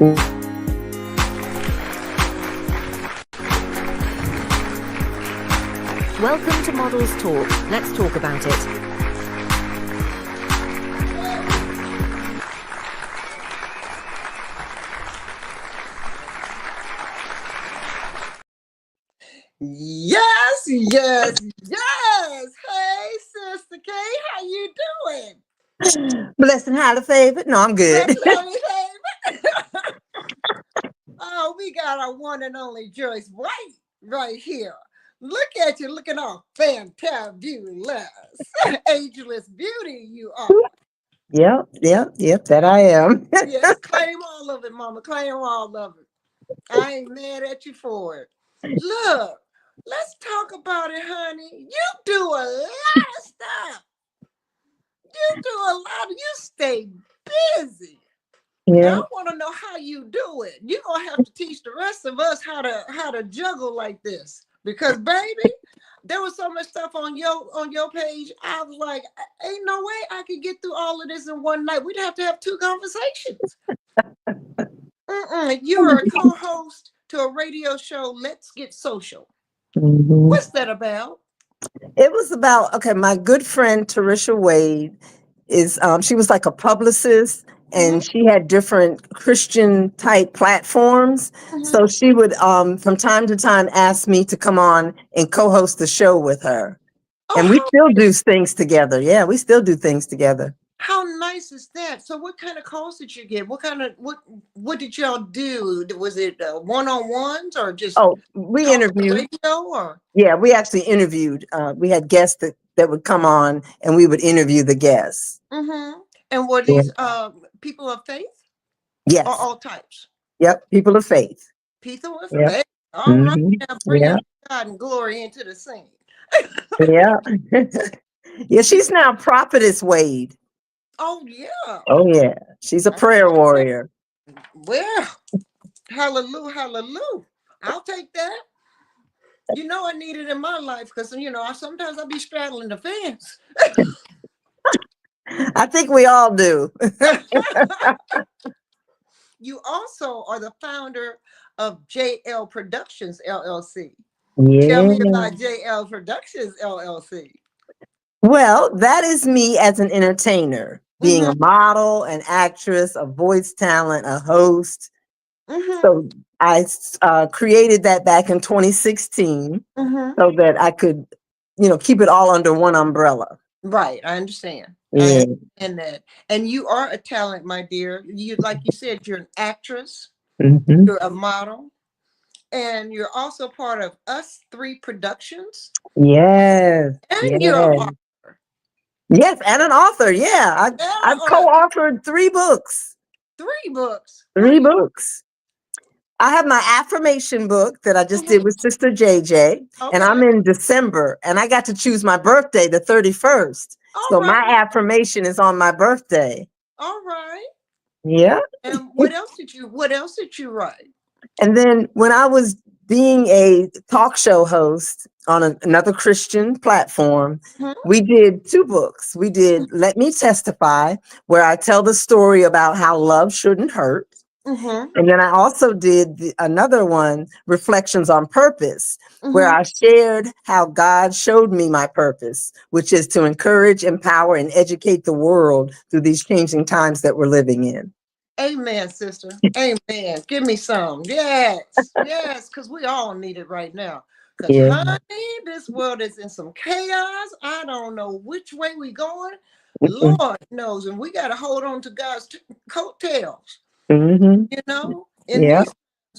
Welcome to Models Talk. Let's talk about it. Yes, yes, yes. Hey, Sister K, how you doing? Blessed and highly favored. No, I'm good. Blessed and highly favored. Oh, we got our one and only Joyce White right here. Look at you, looking all fantastic, beautyless, ageless beauty you are. Yep, that I am. Yes, claim all of it, Mama. Claim all of it. I ain't mad at you for it. Look, let's talk about it, honey. You do a lot of stuff. You stay busy. Yeah. And I want to know how you do it. You're gonna have to teach the rest of us how to juggle like this. Because baby, there was so much stuff on your page. I was like, ain't no way I could get through all of this in one night. We'd have to have 2 conversations. You're a co-host to a radio show, Let's Get Social. Mm-hmm. What's that about? It was about, okay, my good friend Tarisha Wade is she was like a publicist, and she had different Christian type platforms. So she would from time to time ask me to come on and co-host the show with her. And we still do things together. Yeah, we still do things together. How nice is that? So what kind of calls did you get? What did y'all do? Was it one-on-ones or just we interviewed radio or? Yeah, we actually interviewed. We had guests that would come on, and we would interview the guests. And were these people of faith? Yes. Or all types? Yep, people of faith. People of faith. All right, now bring God and glory into the scene. Yeah. Yeah, she's now Prophetess Wade. Oh, yeah. Oh, yeah. She's a prayer warrior. Well, hallelujah, hallelujah. I'll take that. You know, I need it in my life because, sometimes I'll be straddling the fence. I think we all do. You also are the founder of JL Productions, LLC. Yeah. Tell me about JL Productions, LLC. Well, that is me as an entertainer, being a model, an actress, a voice talent, a host. So I created that back in 2016 so that I could, keep it all under one umbrella. Right. I understand. Yeah. I understand that. And you are a talent, my dear. Like you said, you're an actress, you're a model, and you're also part of Us 3 Productions. Yes. And you're an author. Yes, and an author. Yeah. I've co-authored 3 books. 3 books. 3 books. I have my affirmation book that I just did with Sister JJ, and I'm in December, and I got to choose my birthday, the 31st. So my affirmation is on my birthday. All right. Yeah. And what else did you write? And then when I was being a talk show host on another Christian platform, we did 2 books. We did Let Me Testify, where I tell the story about how love shouldn't hurt. And then I also did another one, Reflections on Purpose, where I shared how God showed me my purpose, which is to encourage, empower, and educate the world through these changing times that we're living in. Amen, sister. Amen. Give me some. Yes. Yes, because we all need it right now. Because, honey, this world is in some chaos. I don't know which way we're going. Lord knows. And we got to hold on to God's coattails. In these times,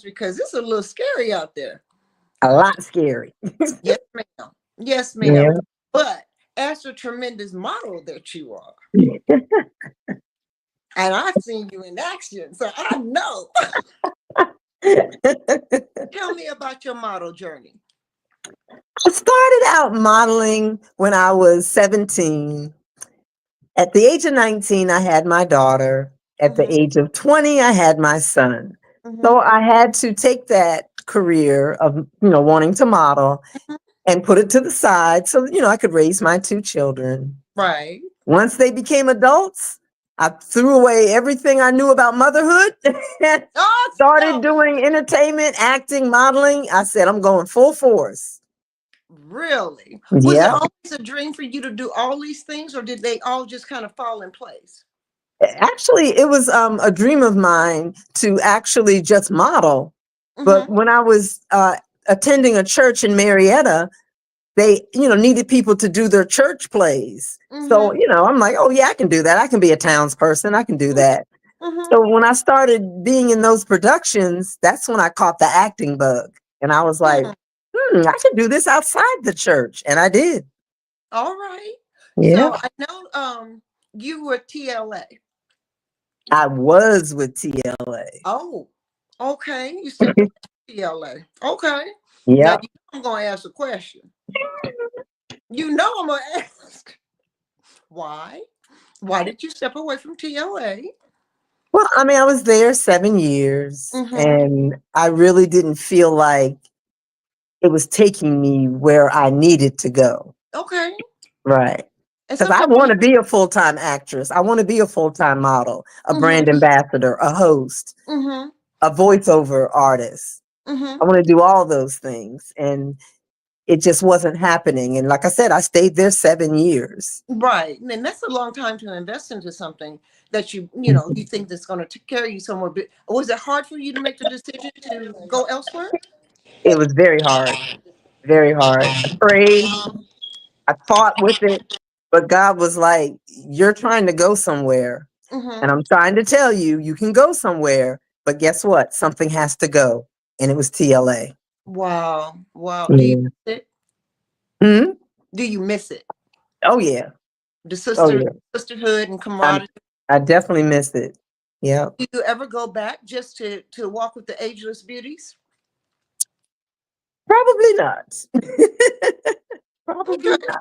because it's a little scary out there. A lot scary. Yes, ma'am. Yes, ma'am. Yeah. But as a tremendous model that you are, and I've seen you in action, so I know. Tell me about your model journey. I started out modeling when I was 17. At the age of 19, I had my daughter. At the age of 20, I had my son. So I had to take that career of, wanting to model and put it to the side so, I could raise my 2 children. Right. Once they became adults, I threw away everything I knew about motherhood and Oh, started no. doing entertainment, acting, modeling. I said, I'm going full force. Really? Was it Yeah. always a dream for you to do all these things, or did they all just kind of fall in place? Actually, it was a dream of mine to actually just model. But Mm-hmm. when I was attending a church in Marietta, they, needed people to do their church plays. So, Mm-hmm. I'm like, oh yeah, I can do that. I can be a townsperson. I can do that. Mm-hmm. So when I started being in those productions, that's when I caught the acting bug. And I was like, Mm. I can do this outside the church. And I did. All right. Yeah. So I know you were TLA. I was with TLA. Oh, okay. You stepped away from TLA. Okay. Now Yep. you know I'm gonna ask a question. You know I'm gonna ask why? Why did you step away from TLA? Well, I mean, I was there 7 years Mm-hmm. and I really didn't feel like it was taking me where I needed to go. Okay. Right. And Because I sometimes want to be a full-time actress. I want to be a full-time model, a mm-hmm. brand ambassador, a host, Mm-hmm. a voiceover artist. Mm-hmm. I want to do all those things. And it just wasn't happening. And like I said, I stayed there 7 years. Right. And that's a long time to invest into something that you think that's gonna carry you somewhere. But was it hard for you to make the decision to go elsewhere? It was very hard, very hard. I prayed, I fought with it, but God was like, you're trying to go somewhere. Mm-hmm. And I'm trying to tell you, you can go somewhere, but guess what? Something has to go. And it was TLA. Wow. Wow. Do you Yeah. miss it? Hmm? Do you miss it? Oh, yeah. The Oh, yeah. sisterhood and I'm, camaraderie. I definitely missed it. Yeah. Do you ever go back just to walk with the ageless beauties? Probably not. Probably Okay. not.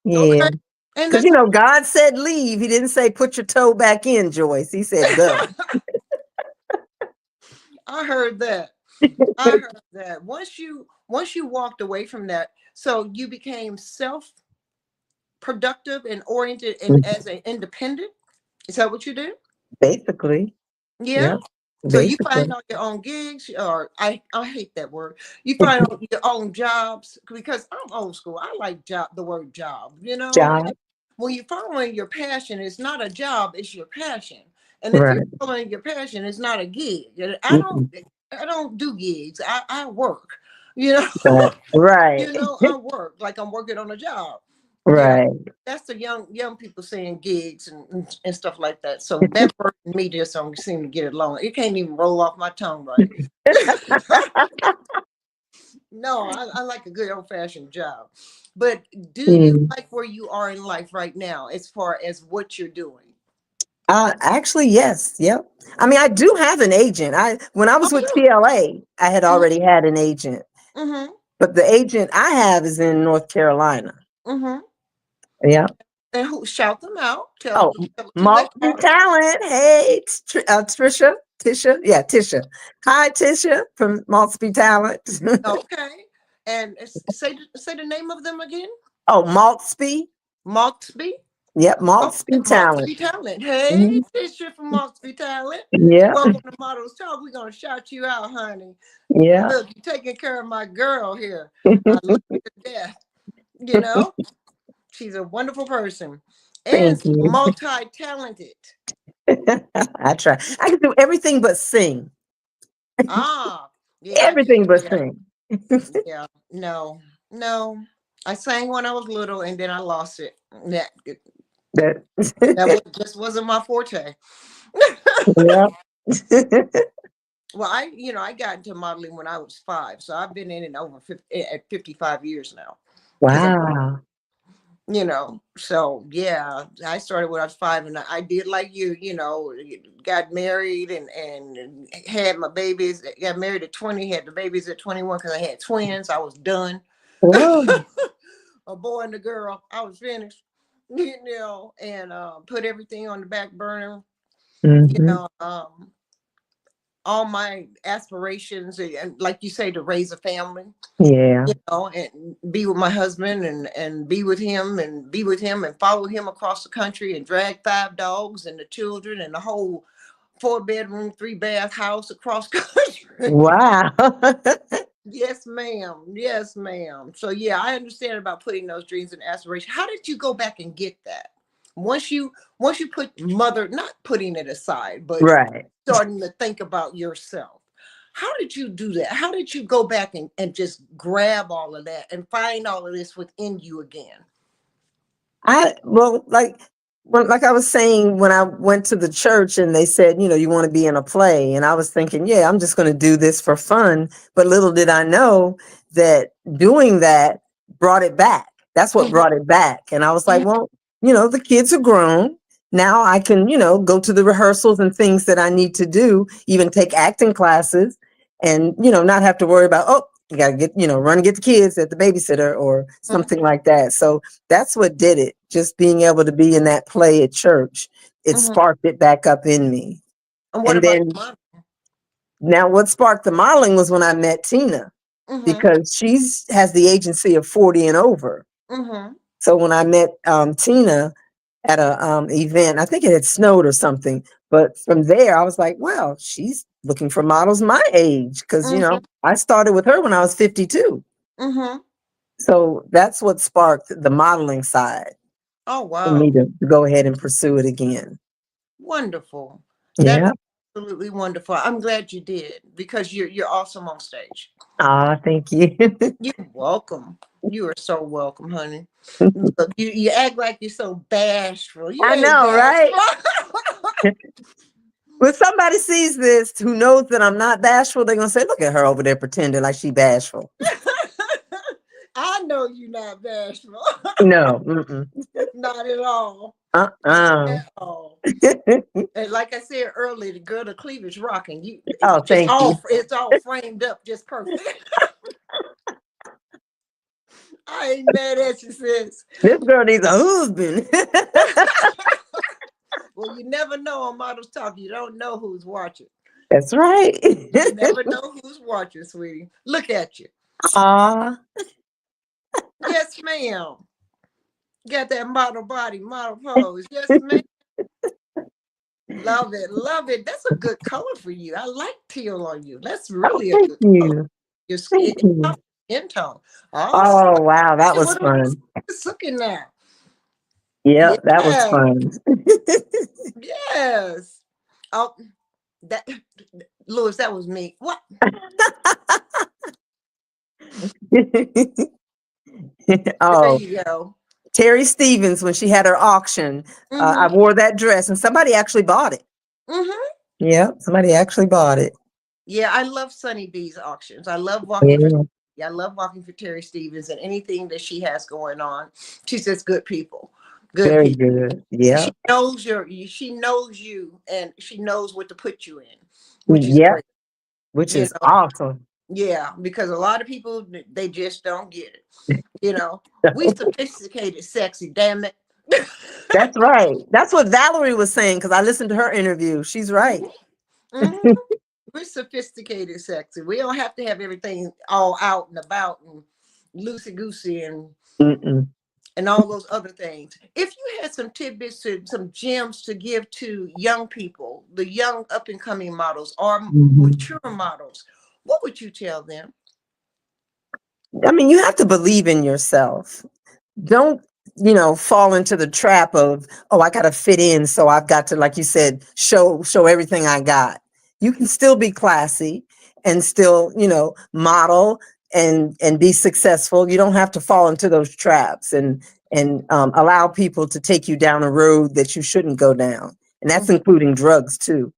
Yeah. Okay. And Because, God said leave. He didn't say put your toe back in, Joyce. He said go. I heard that. I heard that. Once you walked away from that, so you became self productive and oriented and as an independent. Is that what you do? Basically. Yeah. Yeah. So you Basically. find out your own gigs, or I hate that word. You find out your own jobs, because I'm old school. I like the word job. Job. When you're following your passion, it's not a job, it's your passion. And if you're Right. following your passion, it's not a gig. Mm-mm. I don't do gigs. I work. You know, Right. I work like I'm working on a job. You know, Right. that's the young people saying gigs and stuff like that. So that word and me just don't seem to get along. It can't even roll off my tongue right. No, I like a good old fashioned job. But do you Mm. like where you are in life right now as far as what you're doing? Actually, yes. Yep. I mean, I do have an agent. When I Oh, was with yeah. TLA, I had already had an agent, Mm-hmm. but the agent I have is in North Carolina. Mm-hmm. Yeah. And who shout them out? Oh, Tell who they are. multi-talent. Hey, Trisha, Tisha. Yeah, Tisha. Hi, Tisha from multi-talent. Okay. And say the name of them again. Oh, Maltsby. Maltsby. Yep, Okay, Maltsby Talent. Maltsby Talent. Hey, Mhm. Tisha from Maltsby Talent. Yeah, Welcome to Models Talk. We're gonna shout you out, honey. yeah. Look, you're taking care of my girl here. I love her to death. You know, she's a wonderful person and Thank you. multi-talented. I try. I can do everything but sing. Ah, yeah, I Everything but yeah, sing. yeah. No, no. I sang when I was little and then I lost it. That That, just wasn't my forte. yeah. Well, I got into modeling when I was 5, so I've been in it over 55 years now. Because Wow. so yeah, I started when I was 5, and I did like got married and had my babies. Got married at 20, had the babies at 21 because I had twins. I was done. Whoa. A boy and a girl. I was finished. And put everything on the back burner. You Hmm. know, all my aspirations, and like you say, to raise a family, Yeah. and be with my husband, and be with him, and follow him across the country, and drag 5 dogs and the children and the whole 4-bedroom, 3-bath house across country. Wow. Yes, ma'am. Yes, ma'am. So yeah, I understand about putting those dreams and aspirations. How did you go back and get that? Once you put mother, not putting it aside, but Right. starting to think about yourself. How did you do that? How did you go back and just grab all of that and find all of this within you again? Well, like I was saying, when I went to the church and they said, you want to be in a play, and I was thinking, yeah, I'm just going to do this for fun. But little did I know that doing that brought it back. That's what Mhm, brought it back. And I was like, mhm, well, the kids are grown. Now I can, go to the rehearsals and things that I need to do, even take acting classes, and, not have to worry about, oh, you got to get, run and get the kids at the babysitter or mhm, something like that. So that's what did it. Just being able to be in that play at church, it mhm. sparked it back up in me. And what And about then mom? now what sparked the modeling was when I met Tina, Mm-hmm. because she's has the agency of 40 and over. Mm-hmm. So when I met Tina at a event, I think it had snowed or something. But from there, I was like, well, she's looking for models my age, because Mm-hmm. I started with her when I was 52. Mm-hmm. So that's what sparked the modeling side Oh for me wow. to go ahead and pursue it again. Wonderful. That is Yeah. absolutely wonderful. I'm glad you did, because you're awesome on stage. Ah, thank you. You're welcome. You are so welcome, honey. Look, you act like you're so bashful. You I ain't know, right? bashful. When somebody sees this who knows that I'm not bashful, they're gonna say, "Look at her over there pretending like she bashful." I know you're not bashful. No. Mm-mm. Not at all. Not Uh-uh. at all. And like I said earlier, the girl, the cleavage rocking. Oh, thank you. It's all framed up just perfect. I ain't mad at you, sis. This girl needs a husband. Well, you never know on Models Talk. You don't know who's watching. That's right. You never know who's watching, sweetie. Look at you. Ah, Yes, ma'am. Got that model body, model pose. Yes, ma'am. Love it. Love it. That's a good color for you. I like teal on you. That's really a thank good color. you. Your Thank skin, you. skin tone. Awesome. Oh, wow, that was What are fun. we looking at? Yeah, that was Yes. fun. Yes. Oh, that Louis, that was me. What? There Oh, you go. Terry Stevens, when she had her auction, I Mm-hmm. wore that dress and somebody actually bought it. Mm-hmm. Yeah, somebody actually bought it. Yeah, I love Sunny B's auctions. I love walking for. Yeah, Yeah, I love walking for Terry Stevens and anything that she has going on. She says good people, good very people. good. Yeah, She knows you, and she knows what to put you in, which is yeah, great. which You is know, awesome. yeah, because a lot of people, they just don't get it. We sophisticated, sexy, damn it. That's right. That's what Valerie was saying, because I listened to her interview. She's right. Mhm, mhm. We're sophisticated, sexy. We don't have to have everything all out and about and loosey goosey Mm-mm. and all those other things. If you had some tidbits, some gems to give to young people, the young up and coming models or Mhm. mature models, what would you tell them? I mean, you have to believe in yourself. Don't, fall into the trap of, oh, I got to fit in. So I've got to, like you said, show everything I got. You can still be classy and still, model and be successful. You don't have to fall into those traps and allow people to take you down a road that you shouldn't go down. And that's Mhm. including drugs too.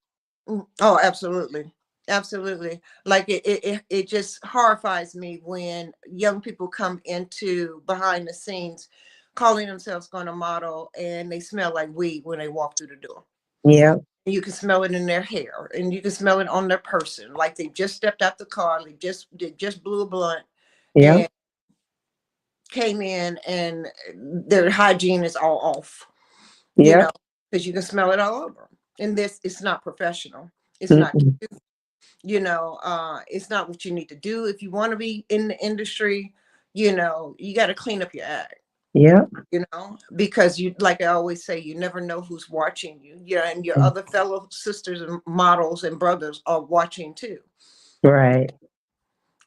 Oh, absolutely. Absolutely. Like it just horrifies me when young people come into behind the scenes calling themselves going to model and they smell like weed when they walk through the door. Yeah. You can smell it in their hair and you can smell it on their person. Like they just stepped out the car, they just blew a blunt Yeah. and came in and their hygiene is all off, you Yeah. know, because you can smell it all over. And this it's not professional. It's not Mm-mm. cute. It's not what you need to do if you want to be in the industry. You got to clean up your act. Yeah. Because like I always say, you never know who's watching you. Yeah, and your other fellow sisters and models and brothers are watching too. Right.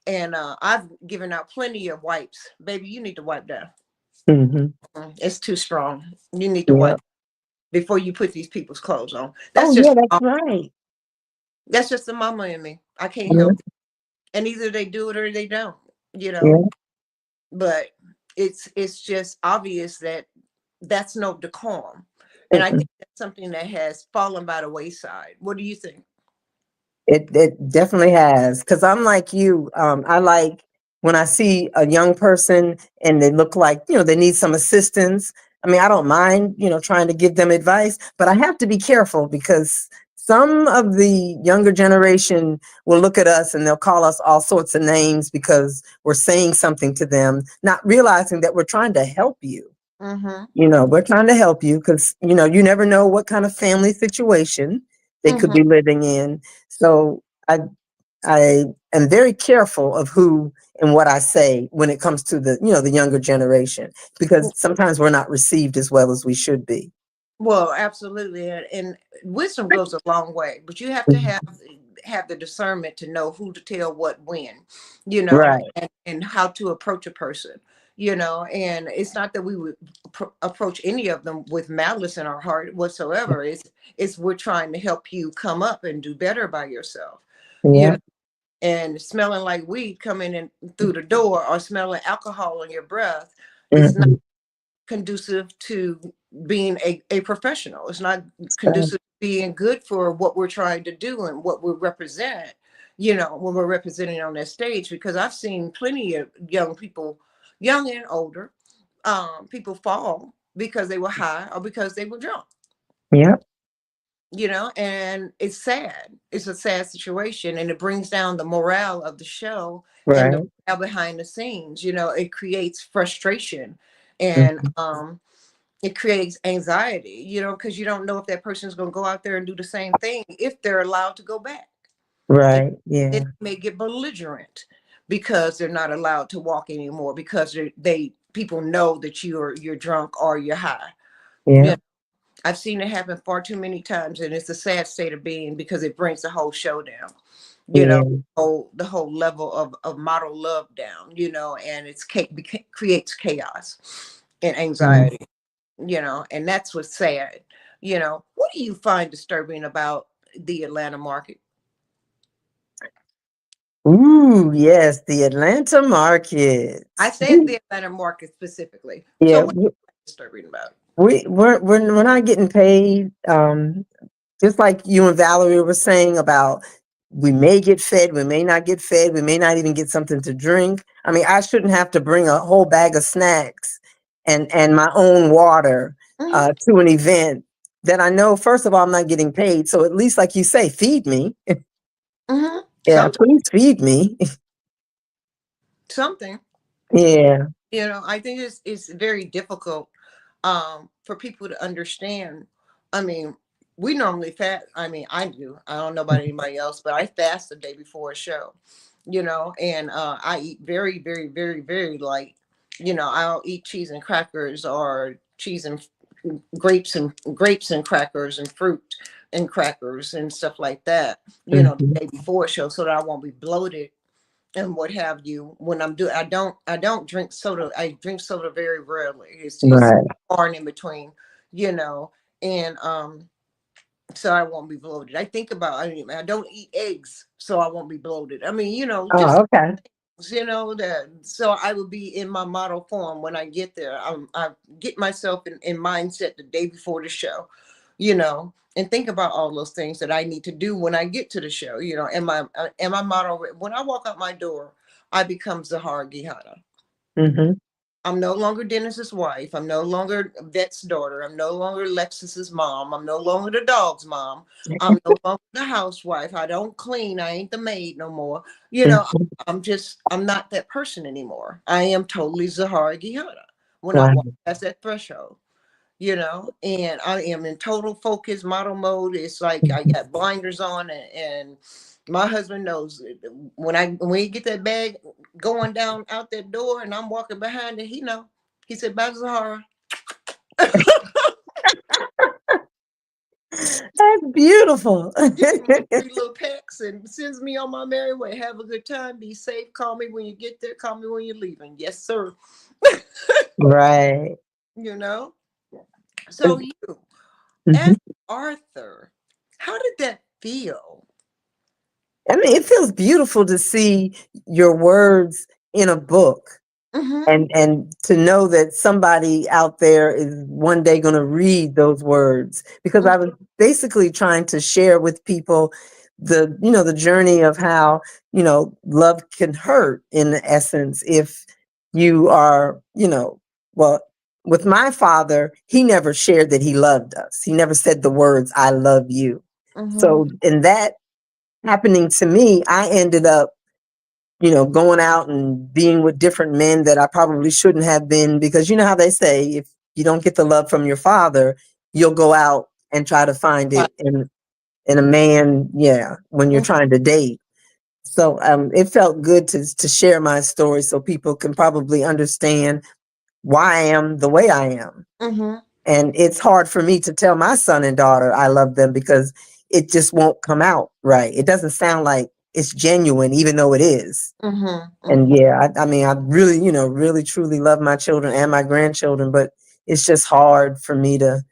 And I've given out plenty of wipes. Baby, you need to wipe down. It's too strong. You need to Yeah. wipe before you put these people's clothes on. Oh, yeah, that's right. That's just the mama in me. I can't Yeah. help it. And either they do it or they don't, Yeah. but it's just obvious that that's no decorum. And I think that's something that has fallen by the wayside. What do you think? It definitely has. Because I'm like you. I like when I see a young person and they look like, they need some assistance. I mean, I don't mind, trying to give them advice, but I have to be careful because some of the younger generation will look at us and they'll call us all sorts of names because we're saying something to them, not realizing that we're trying to help you. We're trying to help you because, you never know what kind of family situation they could be living in. So I am very careful of who and what I say when it comes to the younger generation, because sometimes we're not received as well as we should be. Well, absolutely. And wisdom goes a long way, but you have to have the discernment to know who to tell what when, Right. and how to approach a person, and it's not that we would approach any of them with malice in our heart whatsoever. It's we're trying to help you come up and do better by yourself, Yeah. and smelling like weed coming in through the door or smelling alcohol in your breath is not conducive to being a professional. It's not conducive to being good for what we're trying to do and what we represent, when we're representing on that stage. Because I've seen plenty of young people, young and older, people fall because they were high or because they were drunk. Yeah. And it's sad. It's a sad situation, and it brings down the morale of the show and the Right. morale behind the scenes. It creates frustration, and it creates anxiety, because you don't know if that person's going to go out there and do the same thing if they're allowed to go back. Right. It Yeah. may get belligerent because they're not allowed to walk anymore because people know that you're drunk or you're high. Yeah. I've seen it happen far too many times, and it's a sad state of being because it brings the whole show down. Yeah. The whole level of model love down. And creates chaos and anxiety. And that's what's sad. What do you find disturbing about the Atlanta market? Ooh, yes, the Atlanta market. I said the Atlanta market specifically. Yeah, So what is disturbing about it? we're not getting paid. Just like you and Valerie were saying about we may get fed, we may not get fed, we may not even get something to drink. I mean, I shouldn't have to bring a whole bag of snacks and my own water to an event that I know, first of all, I'm not getting paid. So at least, like you say, feed me. Yeah, please feed me. Something. Yeah. I think it's very difficult for people to understand. I mean, we normally fast. I mean, I do. I don't know about anybody else, but I fast the day before a show, and I eat very, very, very, very light. I'll eat cheese and crackers or cheese and grapes and crackers and fruit and crackers and stuff like that, the day before a show so that I won't be bloated and what have you. When I don't drink soda. I drink soda very rarely. It's Right. far and in between, and so I won't be bloated. I think about, I don't eat eggs, so I won't be bloated. I mean, just Oh, okay. that. So I will be in my model form when I get there. I get myself in mindset the day before the show, and think about all those things that I need to do when I get to the show. And my model, when I walk out my door, I become Zaharraa Geyhanna. I'm no longer Dennis's wife. I'm no longer Vet's daughter. I'm no longer Lexus's mom. I'm no longer the dog's mom. I'm no longer the housewife. I don't clean. I ain't the maid no more. I'm not that person anymore. I am totally Zaharraa Geyhanna when I Wow. walk past that threshold, and I am in total focus model mode. It's like I got blinders on and My husband knows when he get that bag going down out that door and I'm walking behind it, he know. He said, "Bye, Zaharraa." That's beautiful. Gives me 3 little pecks and sends me on my merry way. Have a good time. Be safe. Call me when you get there. Call me when you're leaving. Yes, sir. Right. You know. So you, as Mhm. Arthur, how did that feel? I mean, it feels beautiful to see your words in a book. Mm-hmm. And to know that somebody out there is one day going to read those words, because I was basically trying to share with people the journey of how love can hurt, in essence, if you are well, with my father, he never shared that he loved us. He never said the words "I love you." Mm-hmm. So in that happening to me, I ended up going out and being with different men that I probably shouldn't have been, because you know how they say, if you don't get the love from your father, you'll go out and try to find it in a man, yeah, when you're trying to date. So it felt good to share my story so people can probably understand why I am the way I am. Mm-hmm. And it's hard for me to tell my son and daughter I love them, because it just won't come out right. It doesn't sound like it's genuine, even though it is. Mm-hmm. And yeah, I mean, I really, really truly love my children and my grandchildren, but it's just hard for me to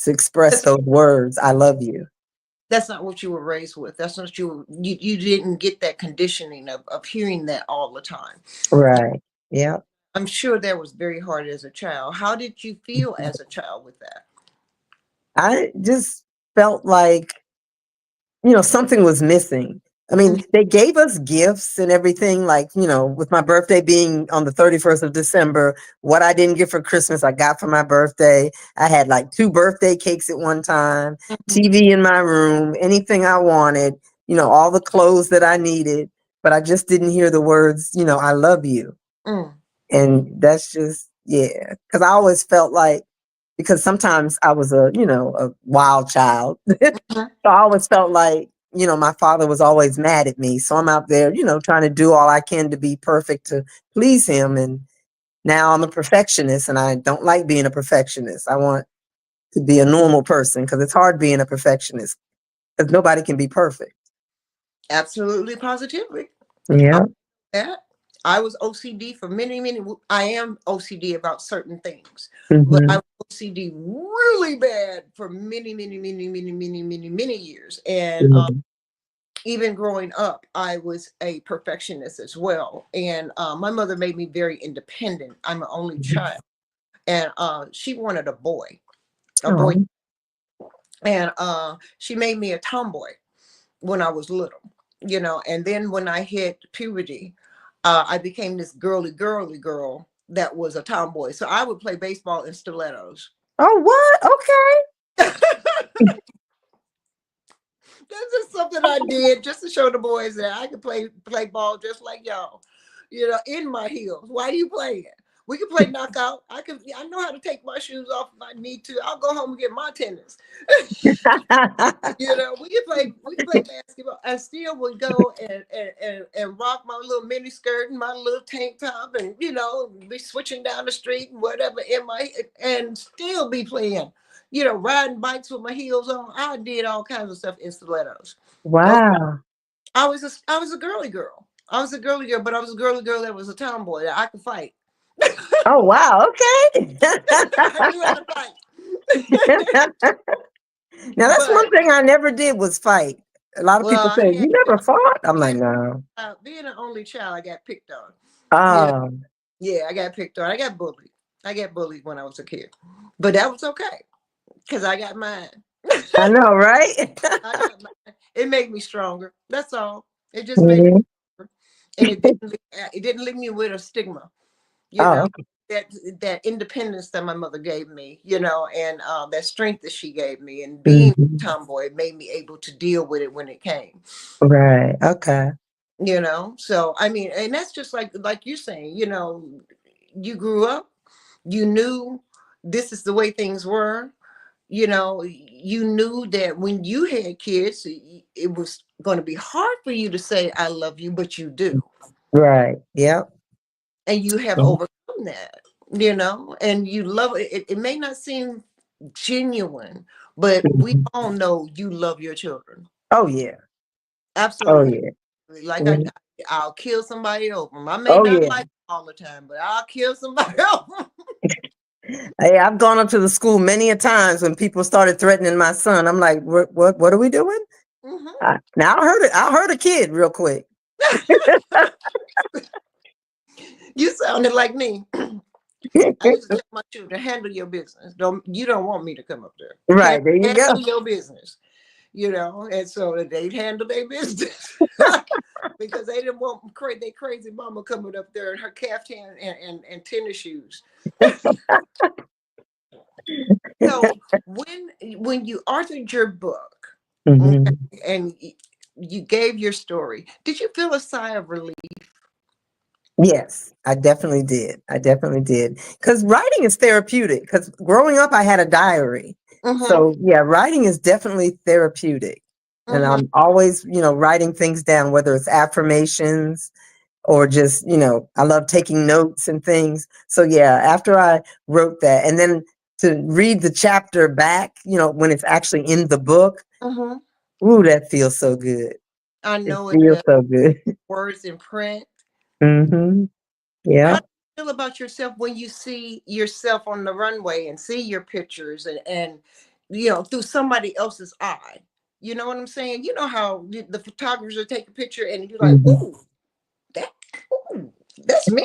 express That's, those words. I love you. that's not what you were raised with. That's not you didn't get that conditioning of hearing that all the time. Right. Yeah. I'm sure that was very hard as a child. How did you feel as a child with that? I just felt like something was missing. I mean, they gave us gifts and everything, like, with my birthday being on the 31st of December, what I didn't get for Christmas, I got for my birthday. I had like 2 birthday cakes at one time, Mm-hmm. TV in my room, anything I wanted, all the clothes that I needed, but I just didn't hear the words, "I love you." Mm. And that's just, yeah, because I always felt like, because sometimes I was a wild child. Mhm. So I always felt like, my father was always mad at me. So I'm out there, trying to do all I can to be perfect to please him. And now I'm a perfectionist, and I don't like being a perfectionist. I want to be a normal person, because it's hard being a perfectionist, because nobody can be perfect. Absolutely, positively. Yeah. That I was OCD for many. I am OCD about certain things, but I Hmm. was OCD really bad for many years. And even growing up, I was a perfectionist as well. And my mother made me very independent. I'm an only child, and she wanted a boy, Oh. and she made me a tomboy when I was little, and then when I hit puberty, I became this girly girl that was a tomboy. So I would play baseball in stilettos. Oh, what? Okay. That's just something I did just to show the boys that I could play ball just like y'all, in my heels. Why do you play it? We can play knockout. I know how to take my shoes off if I need to. I'll go home and get my tennis. We can play basketball. I still would go and rock my little mini skirt and my little tank top, and be switching down the street and whatever and still be playing. Riding bikes with my heels on. I did all kinds of stuff in stilettos. Okay, Wow. I was a girly girl. I was a girly girl, but I was a girly girl that was a tomboy. I could fight. Oh, wow. Okay. I knew how to fight. Now, that's But one thing I never did, was fight. A lot of well, people I say, had "You never fought?" I'm like, being no. being an only child, I got picked on. You know, Oh, yeah, I got picked on. I got bullied. I got bullied when I was a kid, but that was okay because I got mine. I know, right? I got mine. It made me stronger. That's all. It just made me Mhm. stronger, and it didn't leave me with a stigma. You Oh, know okay. that independence that my mother gave me. And that strength that she gave me, and being a Mhm. tomboy made me able to deal with it when it came. Right. Okay. So I mean, and that's just like you're saying, you grew up, you knew this is the way things were. You knew that when you had kids, it was going to be hard for you to say I love you, but you do. Right. Yep. And you have overcome that, and you love it. It may not seem genuine, but we all know you love your children. Oh yeah. Oh Absolutely. yeah. Like Mhm. I'll kill somebody over them. I may Oh not yeah. like them all the time, but I'll kill somebody over them. Hey, I've gone up to the school many a times when people started threatening my son. I'm like, what are we doing? Now I'll hurt a kid real quick. You sounded like me. I used to tell my children, handle your business. You don't want me to come up there. Right, there you handle go. your business. And so they'd handle their business. Because they didn't want their crazy mama coming up there in her caftan and tennis shoes. So when you authored your book, Mhm. and you gave your story, did you feel a sigh of relief? Yes, I definitely did. I definitely did. Because writing is therapeutic. Because growing up, I had a diary. So yeah, writing is definitely therapeutic. And I'm always, writing things down, whether it's affirmations or just, I love taking notes and things. So yeah, after I wrote that, and then to read the chapter back, when it's actually in the book, ooh, that feels so good. I It know it feels does. so good. Words in print. Mm-hmm. How Yeah. do you feel about yourself when you see yourself on the runway and see your pictures and through somebody else's eye? You know what I'm saying? You know how the photographers will take a picture and you're like, Mm-hmm. that, ooh, that's me.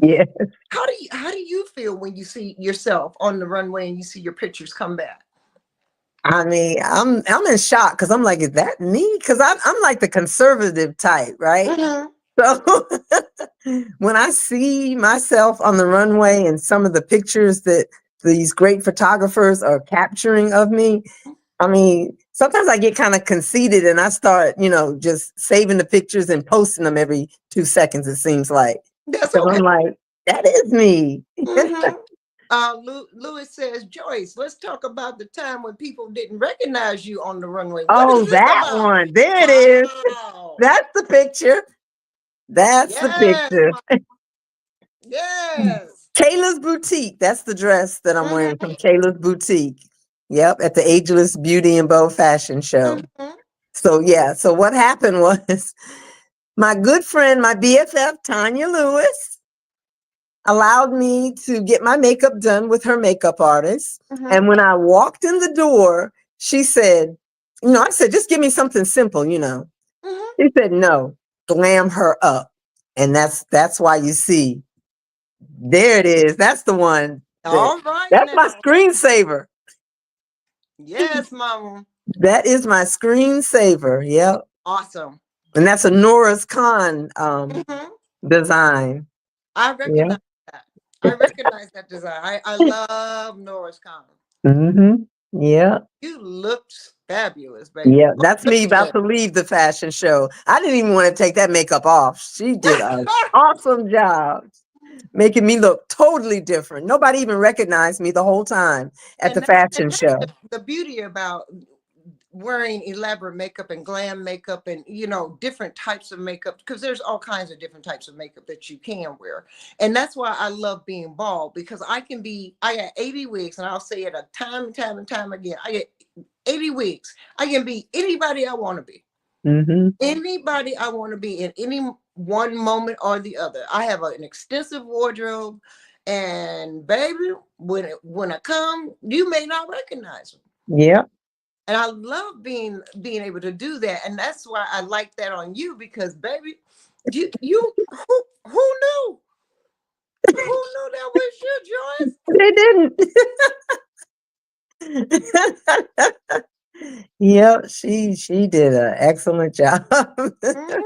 Yeah. How do you feel when you see yourself on the runway and you see your pictures come back? I mean, I'm in shock because I'm like, is that me? Because I'm like the conservative type, right? So when I see myself on the runway and some of the pictures that these great photographers are capturing of me, I mean, sometimes I get kind of conceited and I start, just saving the pictures and posting them every 2 seconds, it seems like. That's Because okay. I'm like, that is me. Lewis says, Joyce, let's talk about the time when people didn't recognize you on the runway. What is Oh, this that about? one. There it is. Wow. That's the picture. That's the Yes. picture. Yes. Kayla's Boutique. That's the dress that I'm wearing Mhm, from Kayla's Boutique. Yep, at the Ageless Beauty and Bow Fashion Show. mhm, So yeah, so what happened was my good friend, my BFF, Tanya Lewis, allowed me to get my makeup done with her makeup artist. mhm, And when I walked in the door, she said, I said, just give me something simple. mhm. She said, no, glam her up. And that's why you see, there it is. That's the one All right that's my now. screensaver. Yes, mama. That is my screensaver. Yep. Awesome. And that's a Nora's Khan Mhm. design. I Yeah. recognize that. I recognize that design. I love Norris Connor. Mm-hmm. Yeah. You looked fabulous, baby. Yeah. That's me Looking about to leave the fashion show. I didn't even want to take that makeup off. She did an awesome job making me look totally different. Nobody even recognized me the whole time at the and fashion that's show. the beauty about wearing elaborate makeup and glam makeup and different types of makeup, because there's all kinds of different types of makeup that you can wear. And that's why I love being bald, because I got 80 wigs, and I'll say it a time and time and time again. I get 80 wigs. I can be anybody I want to be. Mm-hmm. Anybody I want to be in any one moment or the other. I have an extensive wardrobe, and baby, when I come, you may not recognize them. Yeah. And I love being able to do that, and that's why I like that on you, because baby, you who knew that was you, Joyce? They didn't. Yep, she did an excellent job. Mhm.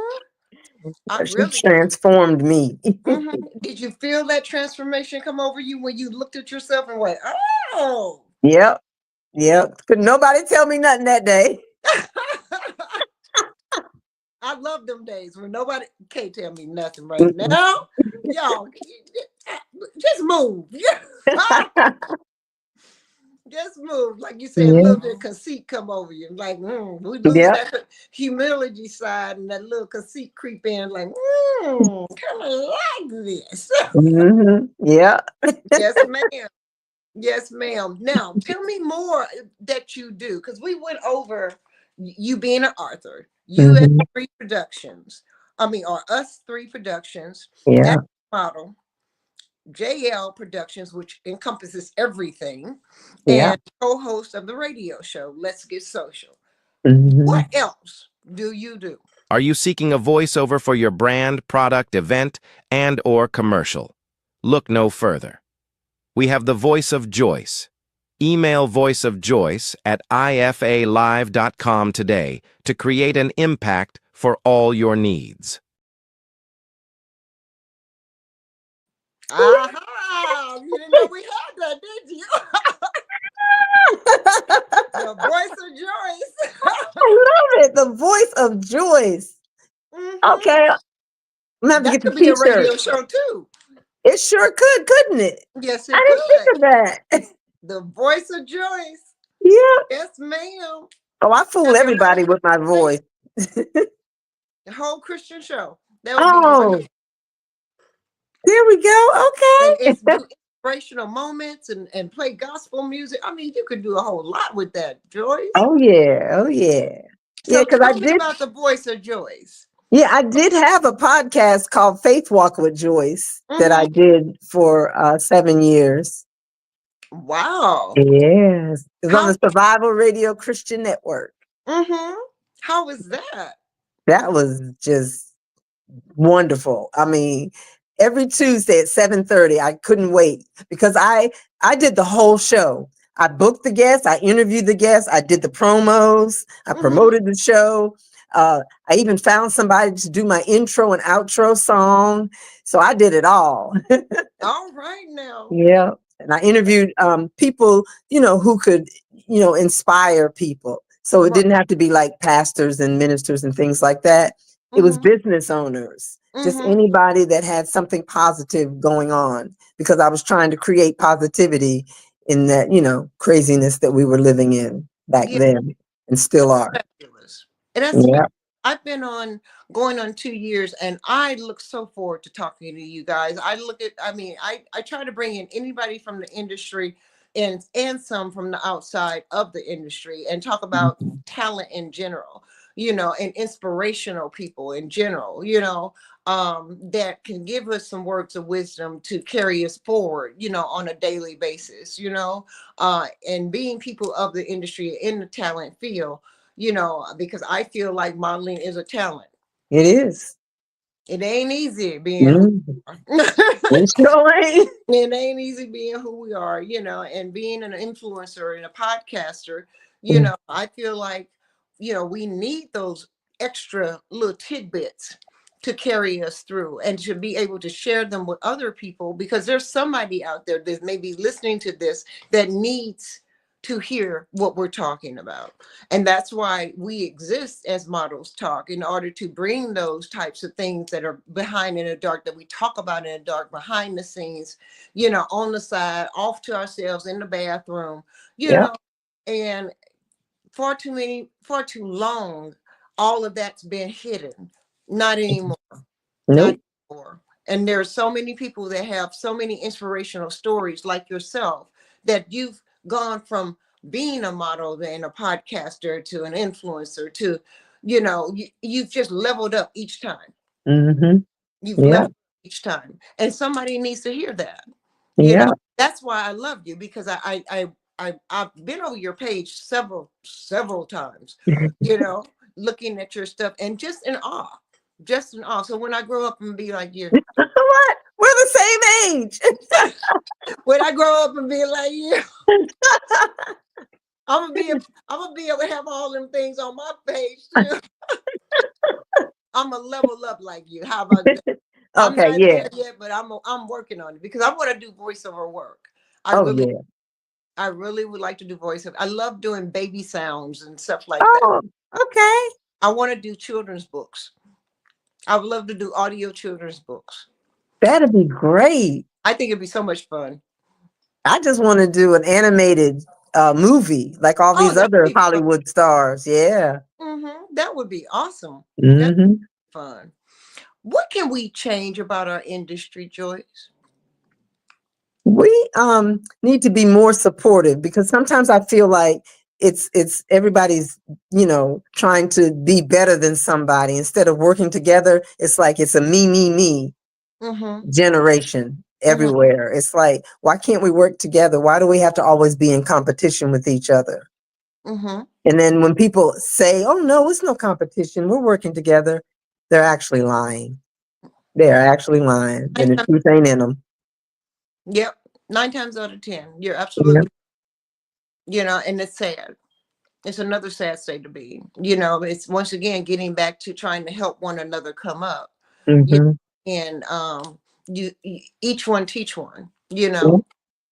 I She really. transformed me. Mhm. Did you feel that transformation come over you when you looked at yourself and went, "Oh"? Yep, yep. Could nobody tell me nothing that day. I love them days when nobody can't tell me nothing right now. Y'all, just move. Just move. Like you said, a Yeah. little bit of conceit come over you. Like, we lose Yeah. that humility side and that little conceit creep in, like, kind of like this. Yeah. Yes, ma'am. Yes, ma'am. Now, tell me more that you do, because we went over you being an author, you at Mhm. three productions. I mean, or us three productions, as Yeah. a model, JL Productions, which encompasses everything, Yeah. and co-host of the radio show, Let's Get Social. What Mhm. else do you do? Are you seeking a voiceover for your brand, product, event, and/or commercial? Look no further. We have the voice of Joyce. Email Voice of Joyce at ifalive.com today to create an impact for all your needs. Aha! You didn't know we had that, did you? The voice of Joyce. I love it. The voice of Joyce. Mhm. Okay. I'm gonna have to That get the could be a t-shirt. radio show too. It sure could, couldn't it? Yes, I it didn't think could. of that. The voice of Joyce. Yeah. Yes, ma'am. Oh, I fool Have your whole everybody with my thing, voice. the whole Christian show. That would be Oh, great. there we go. And Okay. it's do inspirational moments and play gospel music. I mean, you could do a whole lot with that, Joyce. Oh yeah. Oh yeah. Yeah, So because I tell me did. about the voice of Joyce. Yeah, I did have a podcast called Faith Walk with Joyce that I Hmm. did for 7 years. Wow. Yes, it was on How the Survival Radio Christian Network. mm-hmm. How was that? That was just wonderful. I mean, every Tuesday at 7:30, I couldn't wait because I did the whole show. I booked the guests, I interviewed the guests, I did the promos, I Mm-hmm. promoted the show. I even found somebody to do my intro and outro song. So I did it all. All right now. Yeah. And I interviewed people, who could, inspire people. So it Right. didn't have to be like pastors and ministers and things like that. It was Mm-hmm. business owners, just Mm-hmm. anybody that had something positive going on, because I was trying to create positivity in that, craziness that we were living in back Yeah. then and still are. Fabulous. And that's Yeah. I've been going on 2 years, and I look so forward to talking to you guys. I try to bring in anybody from the industry and some from the outside of the industry and talk about Mhm. talent in general, and inspirational people in general, that can give us some words of wisdom to carry us forward, on a daily basis, and being people of the industry in the talent field, because I feel like modeling is a talent. It is. It ain't easy being who Mhm. we are. It sure ain't. It ain't easy being who we are, and being an influencer and a podcaster, I feel like, we need those extra little tidbits to carry us through and to be able to share them with other people, because there's somebody out there that may be listening to this that needs to hear what we're talking about. And that's why we exist as Models Talk, in order to bring those types of things that are behind in the dark, that we talk about in the dark, behind the scenes, on the side, off to ourselves in the bathroom, Yeah. and far too long, all of that's been hidden. Not anymore. Not Nope. anymore. And there are so many people that have so many inspirational stories like yourself, that you've gone from being a model and a podcaster to an influencer to, you've just leveled up each time. Mm-hmm. You've Yeah. leveled up each time. And somebody needs to hear that. Yeah. That's why I love you, because I've been over your page several times, looking at your stuff and just in awe. Just in awe. So when I grow up and be like you, What? We're the same age. when I grow up and be like you, I'm gonna be able to have all them things on my page too. I'm gonna level up like you. How about that? I'm Okay, not yeah. there yet, but I'm working on it, because I want to do voiceover work. I Oh, really yeah. I really would like to do voiceover. I love doing baby sounds and stuff like that. Oh, okay. I want to do children's books. I would love to do audio children's books. That'd be great. I think it'd be so much fun. I just want to do an animated movie like all Oh, these that would other be fun. Hollywood stars. Yeah. That would be awesome. That's Hmm. fun. What can we change about our industry, Joyce? We need to be more supportive because sometimes I feel like it's everybody's, trying to be better than somebody instead of working together. It's like it's a me Mm-hmm. generation Mm-hmm. everywhere. It's like, why can't we work together? Why do we have to always be in competition with each other? Mm-hmm. And then when people say, "Oh no, it's no competition. We're working together," they're actually lying. They're actually lying, and the truth ain't in them. Yep. 9 times out of 10. You're Yep. absolutely, and it's sad. It's another sad state to be. It's once again getting back to trying to help one another come up. You Mm-hmm. and you each one teach one, Yep.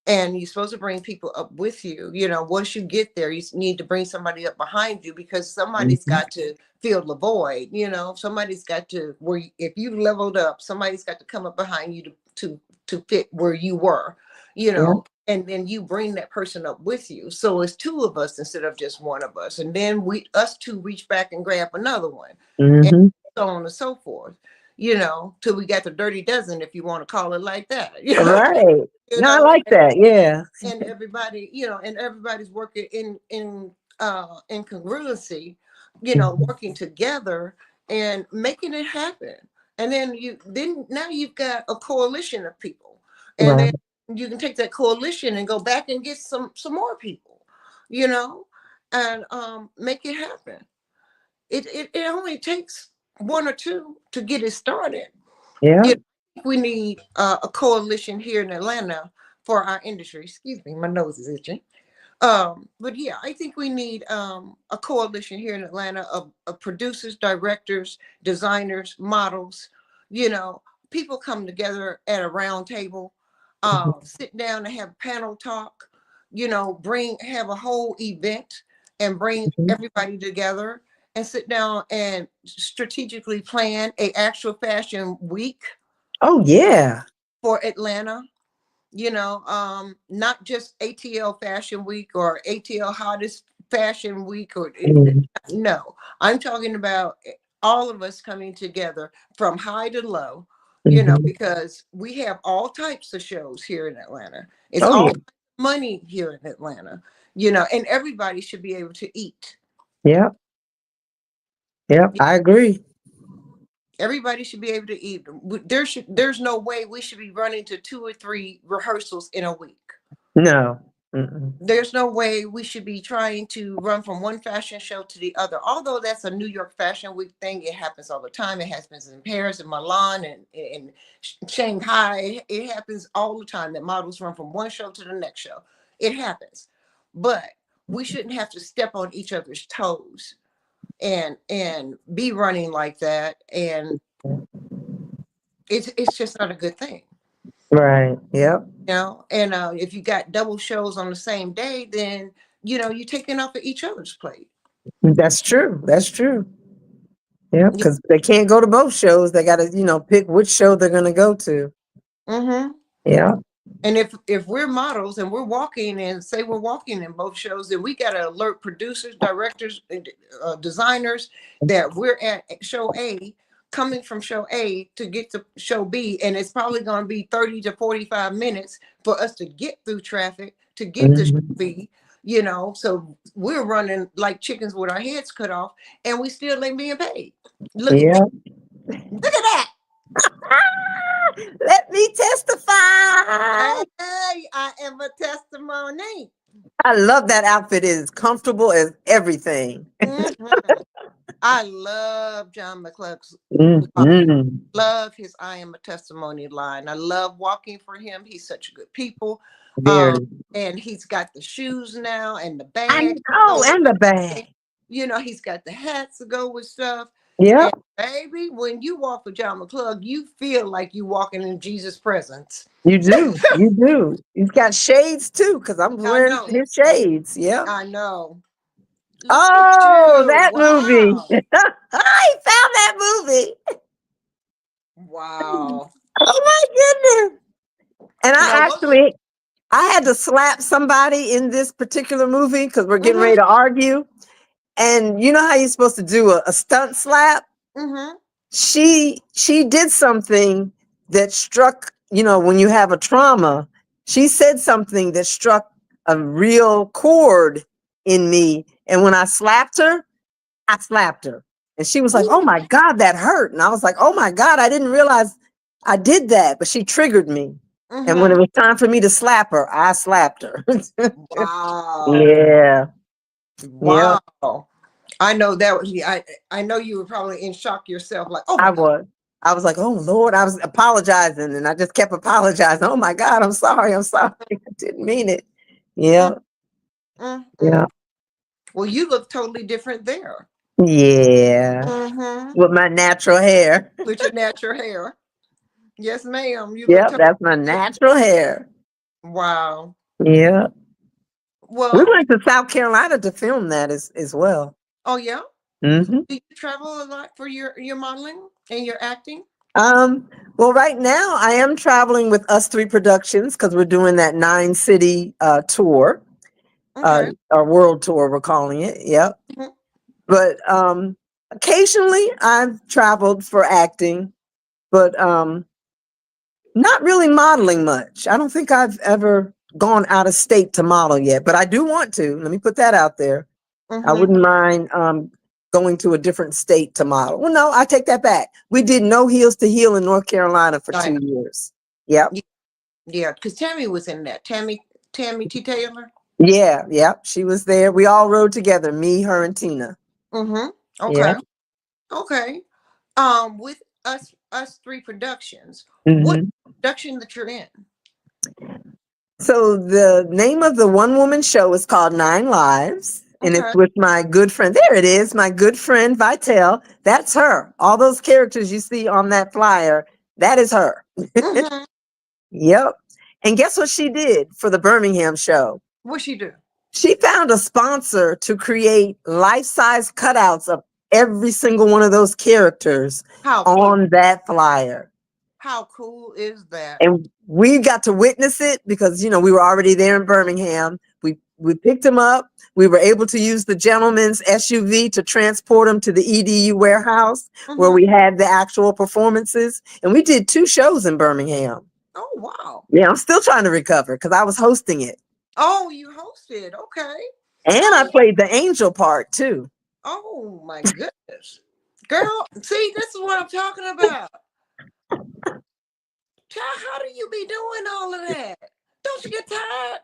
and you're supposed to bring people up with you. Once you get there, you need to bring somebody up behind you because somebody's Mm-hmm. got to fill the void. Somebody's got to if you leveled up, somebody's got to come up behind you to fit where you were. Yep. And then you bring that person up with you. So it's two of us instead of just one of us. And then us two reach back and grab another one, and Mm-hmm. so on and so forth. Till we got the dirty dozen, if you want to call it like that. Right. You No, I know, like that. Yeah. and everybody, and everybody's working in congruency, Mhm. working together and making it happen. And then now you've got a coalition of people, and Right. then you can take that coalition and go back and get some more people, you know, and make it happen. It only takes one or two to get it started. Yeah. You know, we need a coalition here in Atlanta for our industry. Excuse me, my nose is itching. But yeah, I think we need a coalition here in Atlanta of producers, directors, designers, models. You know, People come together at a round table, Mhm. sit down and have panel talk. Have a whole event and bring Mhm. everybody together and sit down and strategically plan a actual fashion week Oh yeah. for Atlanta. Not just ATL Fashion Week or ATL Hottest Fashion Week or Mhm. no. I'm talking about all of us coming together from high to low, Mhm. because we have all types of shows here in Atlanta. It's Oh all yeah. money here in Atlanta, and everybody should be able to eat. Yep. Yep. I agree. Everybody should be able to eat. There's no way we should be running to 2 or 3 rehearsals in a week. No. Mm-mm. There's no way we should be trying to run from one fashion show to the other. Although that's a New York Fashion Week thing, it happens all the time. It happens in Paris and Milan and Shanghai. It happens all the time that models run from one show to the next show. It happens, but we shouldn't have to step on each other's toes and be running like that. And it's just not a good thing. Right. Yep. And if you got double shows on the same day, then you're taking off of each other's plate. That's true. That's true. Yep. Because they can't go to both shows. They got to, pick which show they're going to go to. Mm-hmm. Yeah. And if we're models and we're walking and say we're walking in both shows, then we got to alert producers, directors, designers that we're at show A, coming from show A to get to show B, and it's probably going to be 30 to 45 minutes for us to get through traffic to get to show Mhm. B. So we're running like chickens with our heads cut off, and we still ain't being paid. Look at Yeah. that! Look at that! Let me testify. Hey, I am a testimony. I love that outfit. It is comfortable as everything. Mhm. I love John McCluck's line. Mhm. Love his I am a testimony line. I love walking for him. He's such a good people. Um, Very. and he's got the shoes now and the I bag. know, and the bag. He's got the hats to go with stuff. And Yep, baby, when you walk with John McClug, you feel like you walking in Jesus' presence. you do. You do. He's got shades too, because I'm I wearing know. his shades. Yep. I know. Look at Oh, you. that movie. Wow. I found that movie. Wow. Oh my goodness. And I Now, actually I had to slap somebody in this particular movie because we're getting Mm-hmm. ready to argue. And you know how you're supposed to do a stunt slap? Mm-hmm. She did something that struck, when you have a trauma, she said something that struck a real chord in me. And when I slapped her, and she was like, "Oh my God, that hurt." And I was like, "Oh my God, I didn't realize I did that." But she triggered me. And when Mm-hmm. it was time for me to slap her, I slapped her. Wow. Yeah. Yeah, Wow. I know that was I know you were probably in shock yourself, like, oh I my God. was. I was like, "Oh Lord," I was apologizing and I just kept apologizing. "Oh my God, I'm sorry. I'm sorry. I didn't mean it." Mm, Yeah. mm, mm. Yeah. Well, you look totally different there. Yeah. Mm-hmm. With my natural hair. With your natural hair. Yes, ma'am. You look Yep, totally that's my different. natural hair. Wow. Yeah. We Well, went to South Carolina to film that as well. oh yeah. Hmm. Do you travel a lot for your modeling and your acting? Well, right now I am traveling with Us Three Productions because we're doing that 9-city tour, Okay. our world tour, we're calling it. Yep. Mhm. But occasionally I've traveled for acting, but not really modeling much. I don't think I've ever gone out of state to model yet, but I do want to. Let me put that out there. I Mhm. wouldn't mind going to a different state to model. Well, no, I take that back. We did No Heels to Heel in North Carolina for I 2 know. years. Yep. Yeah, because Tammy was in that. Tammy T. Taylor. Yeah, yep. She was there. We all rode together, me, her, and Tina. Mm-hmm. Yeah. Okay. Okay. With us three productions, what Hmm. production that you're in? So the name of the one woman show is called 9 Lives, and Okay. it's with my good friend. There it is, my good friend Vitel. That's her. All those characters you see on that flyer, that is her. Mm-hmm. Yep. And guess what she did for the Birmingham show? What she do? She found a sponsor to create life-size cutouts of every single one of those characters How cool? on that flyer. How cool is that? And we got to witness it because we were already there in Birmingham. We picked him up. We were able to use the gentleman's SUV to transport him to the EDU warehouse where Mm-hmm. we had the actual performances. And we did 2 shows in Birmingham. Oh wow. Yeah, I'm still trying to recover because I was hosting it. Oh, you hosted. Okay. And I How? played the angel part too. Oh my goodness, girl. See, this is what I'm talking about. Child, how do you be doing all of that? Don't you get tired?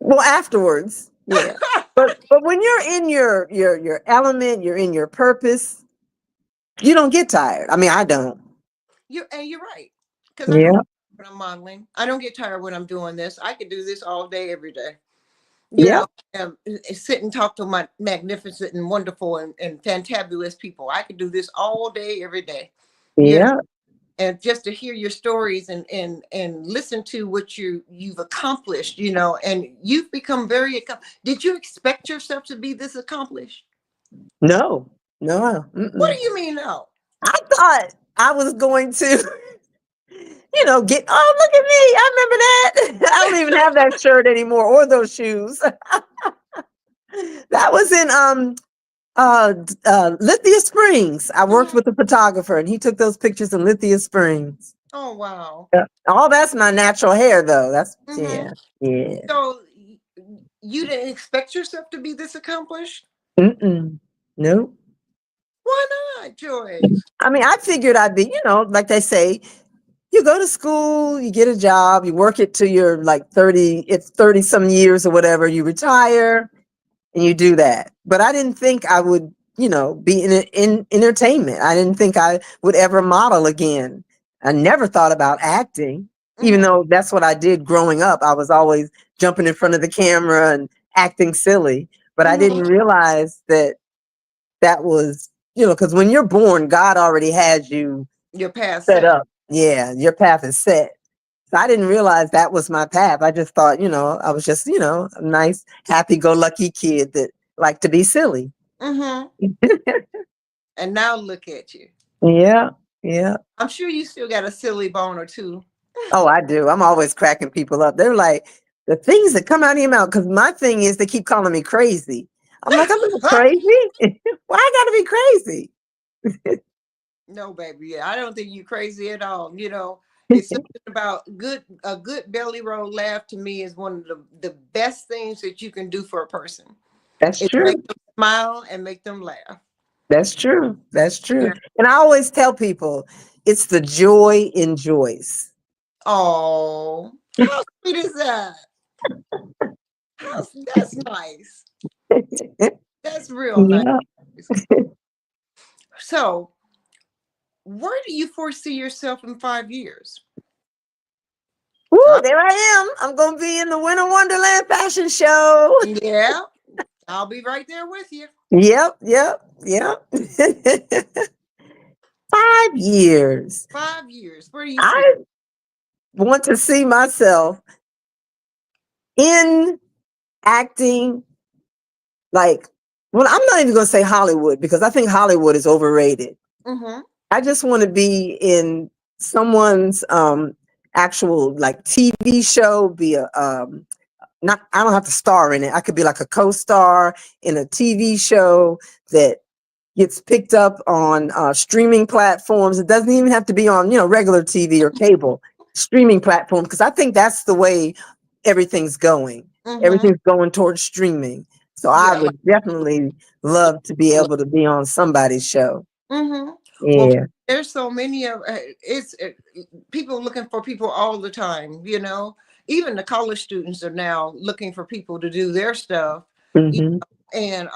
Well, afterwards, yeah. But when you're in your element, you're in your purpose, you don't get tired. I mean, I don't. You're right. Because I don't Yeah. when I'm modeling. I don't get tired when I'm doing this. I could do this all day, every day. You Yeah. know, sit and talk to my magnificent and wonderful and fantabulous people. I could do this all day, every day. You know, Yeah. and just to hear your stories and listen to what you've accomplished, and you've become did you expect yourself to be this accomplished? No. No. What Mm-mm. do you mean no? I thought I was going to, get, oh, look at me. I remember that. I don't even have that shirt anymore or those shoes. That was in Lithia Springs. I worked Mhm. with a photographer and he took those pictures in Lithia Springs. Oh wow. Yeah. All that's my natural hair though. That's Hmm. yeah. Yeah. So you didn't expect yourself to be this accomplished? Mm-mm. Nope. Why not, Joyce? I mean, I figured I'd be, like they say, you go to school, you get a job, you work it till you're like 30, it's 30 some years or whatever, you retire and you do that. But I didn't think I would, be in entertainment. I didn't think I would ever model again. I never thought about acting, even Hmm. though that's what I did growing up. I was always jumping in front of the camera and acting silly, but I didn't Hmm. realize that was, because when you're born, God already has you Your past set set. up. Yeah, your path is set. So I didn't realize that was my path. I just thought, I was just, a nice, happy-go-lucky kid that liked to be silly. Hmm. And now look at you. Yeah, yeah. I'm sure you still got a silly bone or two. Oh, I do. I'm always cracking people up. They're like, The things that come out of your mouth, because my thing is they keep calling me crazy. I'm like, I'm not crazy. Why I gotta be crazy? No, baby. Yeah, I don't think you're crazy at all. It's something about a good belly roll laugh to me is one of the best things that you can do for a person. That's Is true. make them smile and make them laugh. That's true. That's true. Yeah. And I always tell people it's the joy in Joyce. Oh, how sweet is that? That's nice. That's real nice. Yeah. So, where do you foresee yourself in 5 years? Woo, there I am. I'm gonna be in the Winter Wonderland fashion show. Yeah, I'll be right there with you. Yep. 5 years. 5 years. Where do you see? I want to see myself in acting like, well, I'm not even going to say Hollywood because I think Hollywood is overrated. Mm-hmm. I just want to be in someone's actual like TV show, be a not, I don't have to star in it. I could be like a co-star in a TV show that gets picked up on streaming platforms. It doesn't even have to be on, regular TV or cable streaming platform, because I think that's the way everything's going. Mm-hmm. Everything's going towards streaming. So I would definitely love to be able to be on somebody's show. Mm-hmm. Yeah. Well, there's so many of people looking for people all the time. Even the college students are now looking for people to do their stuff. Mm-hmm. And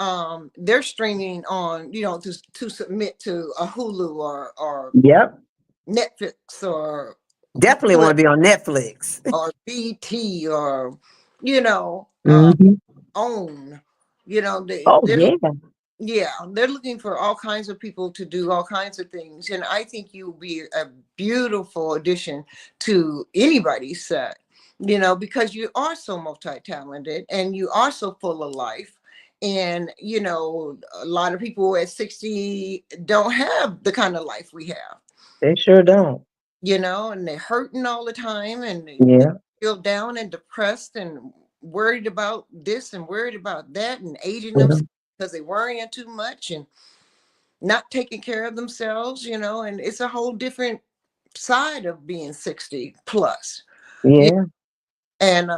they're streaming on, to submit to a Hulu or Yep. Netflix or Definitely want to be on Netflix or BT or mm-hmm. OWN. They're looking for all kinds of people to do all kinds of things, and I think you'll be a beautiful addition to anybody's set. Because you are so multi-talented and you are so full of life. And, a lot of people at 60 don't have the kind of life we have. They sure don't. And they're hurting all the time and they feel down and depressed and worried about this and worried about that and aging themselves because they're worrying too much and not taking care of themselves, and it's a whole different side of being 60 plus. Yeah. And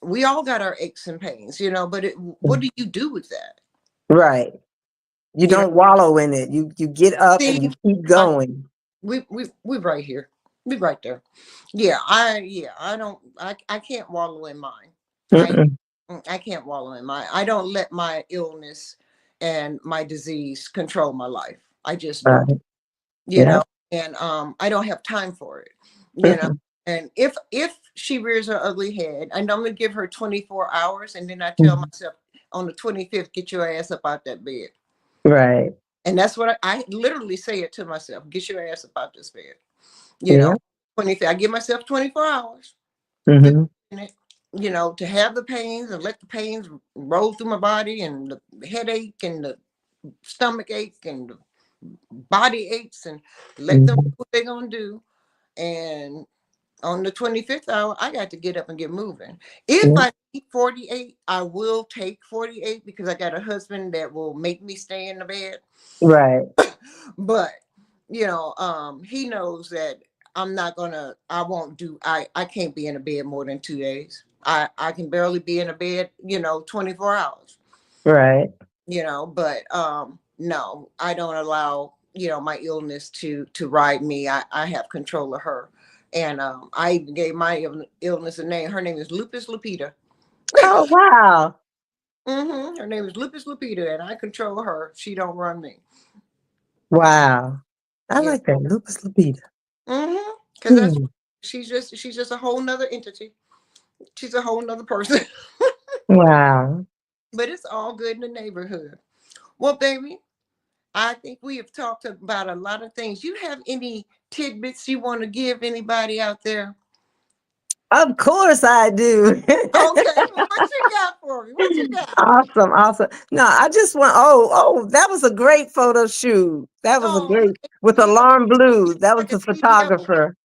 we all got our aches and pains, but what do you do with that? Right. You don't wallow in it. You get up and you keep going. We right here. We right there. I can't wallow in mine. I can't wallow in mine. I don't let my illness and my disease control my life. I just don't. And I don't have time for it. And if she rears her ugly head, and I'm gonna give her 24 hours, and then I tell myself on the 25th, get your ass up out that bed. Right. And that's what I literally say it to myself. Get your ass up out this bed. 25th. I give myself 24 hours. To have the pains and let the pains roll through my body and the headache and the stomach ache and the body aches and let them do what they're gonna do. And on the 25th hour, I got to get up and get moving. If I need 48, I will take 48 because I got a husband that will make me stay in the bed. Right. But, he knows that I can't be in a bed more than 2 days. I can barely be in a bed, 24 hours. Right. But no, I don't allow, my illness to ride me. I have control of her. And I even gave my illness a name. Her name is Lupus Lupita. Oh, wow. Her name is Lupus Lupita, and I control her. She don't run me. Wow. I like that, Lupus Lupita. Because she's just a whole nother entity. She's a whole nother person. Wow. But it's all good in the neighborhood. Well, baby, I think we have talked about a lot of things. You have any tidbits you want to give anybody out there? Of course I do. Okay, what you got for me? What you got? Awesome. No, I just want, that was a great photo shoot. That was a great, with Alarm Blue. That was the photographer.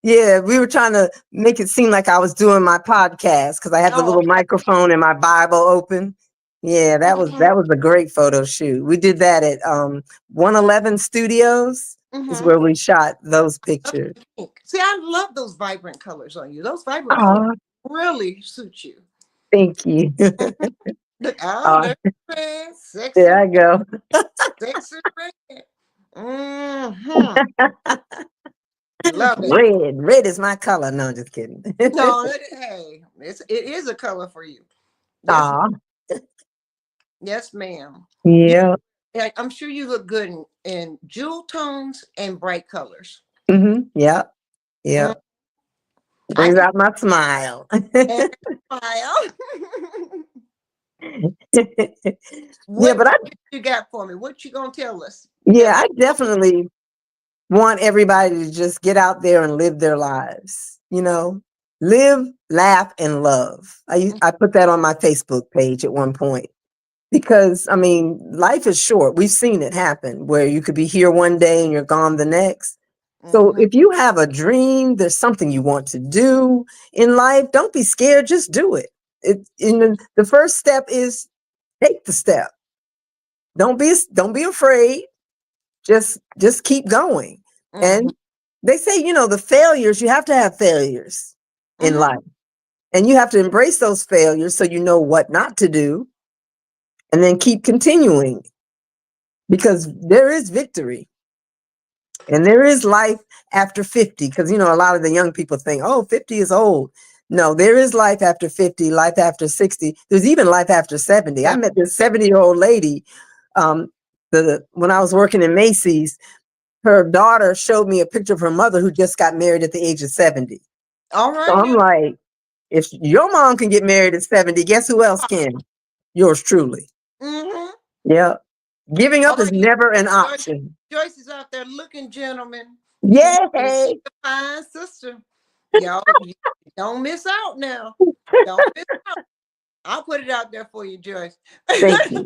Yeah, we were trying to make it seem like I was doing my podcast because I had the Oh, little okay. microphone and my Bible open. Yeah, that was a great photo shoot. We did that at 111 Studios is Mm-hmm. where we shot those pictures. See, I love those vibrant colors on you. Those vibrant colors Oh, really suit you. thank you. Look, oh, Uh, there's red, there I go. sexy red. Mm-hmm. Love it. Red is my color. No, just kidding. No, hey, it is a color for you. Yes, Aw, yes, ma'am. You, yeah. I'm sure you look good in jewel tones and bright colors. Yeah, Mm, yeah. I Brings can out my smile. smile. Yeah, What but you got for me? What you gonna tell us? yeah, That I definitely want everybody to just get out there and live their lives. Live, laugh, and love. I put that on my Facebook page at one point because I mean, life is short. We've seen it happen where you could be here one day and you're gone the next. So Mhm. if you have a dream, there's something you want to do in life, don't be scared, just do it. The first step is take the step. Don't be afraid. Just keep going. Mhm. And they say, the failures, you have to have failures in Mhm. life. And you have to embrace those failures so you know what not to do and then keep continuing because there is victory. And there is life after 50, because, a lot of the young people think, oh, 50 is old. No, there is life after 50, life after 60. There's even life after 70. I Yeah. met this 70-year-old lady um, when I was working in Macy's. Her daughter showed me a picture of her mother who just got married at the age of 70. All So right I'm now. like, if your mom can get married at 70, guess who else can? Yours truly. Mm-hmm. Yeah. Giving All up is right, never an Joyce, option. Joyce is out there looking, gentlemen. She's a Yay. fine sister. Y'all you don't miss out now. Don't miss out. I'll put it out there for you, Joyce. Thank you.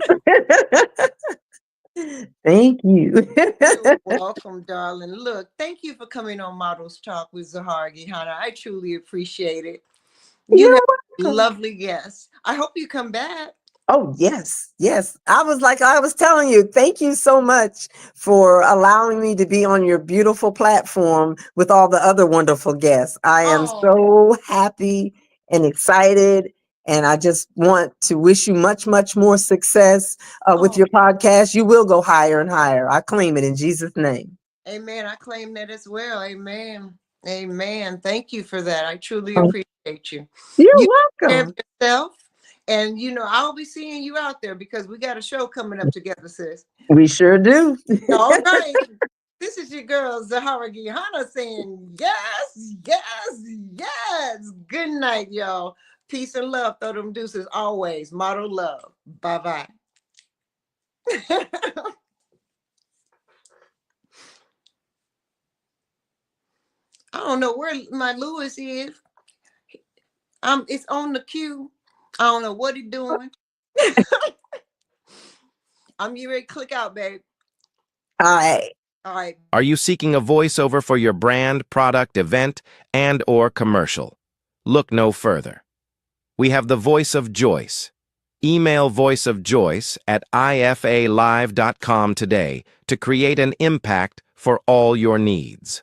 Thank you. You're welcome, darling. Look, thank you for coming on Models Talk with Zaharraa Geyhanna. I truly appreciate it. You You're have welcome. lovely guests. I hope you come back. Oh, yes, yes. I was telling you, thank you so much for allowing me to be on your beautiful platform with all the other wonderful guests. I am Oh, so happy and excited. And I just want to wish you much, much more success with oh, your podcast. You will go higher and higher. I claim it in Jesus' name. amen. I claim that as well. Amen. Amen. Thank you for that. I truly Oh, appreciate you. you're You take care of welcome. yourself. And I'll be seeing you out there because we got a show coming up together, sis. We sure do. All right. This is your girl, Zaharraa Geyhanna, saying yes, yes, yes. Good night, y'all. Peace and love. Throw them deuces always. Model love. Bye-bye. I don't know where my Lewis is. It's on the queue. I don't know what he's doing. I'm getting ready to click out, babe. All right. All right. Are you seeking a voiceover for your brand, product, event, and/or commercial? Look no further. We have the voice of Joyce. Email Voice of Joyce at ifalive.com today to create an impact for all your needs.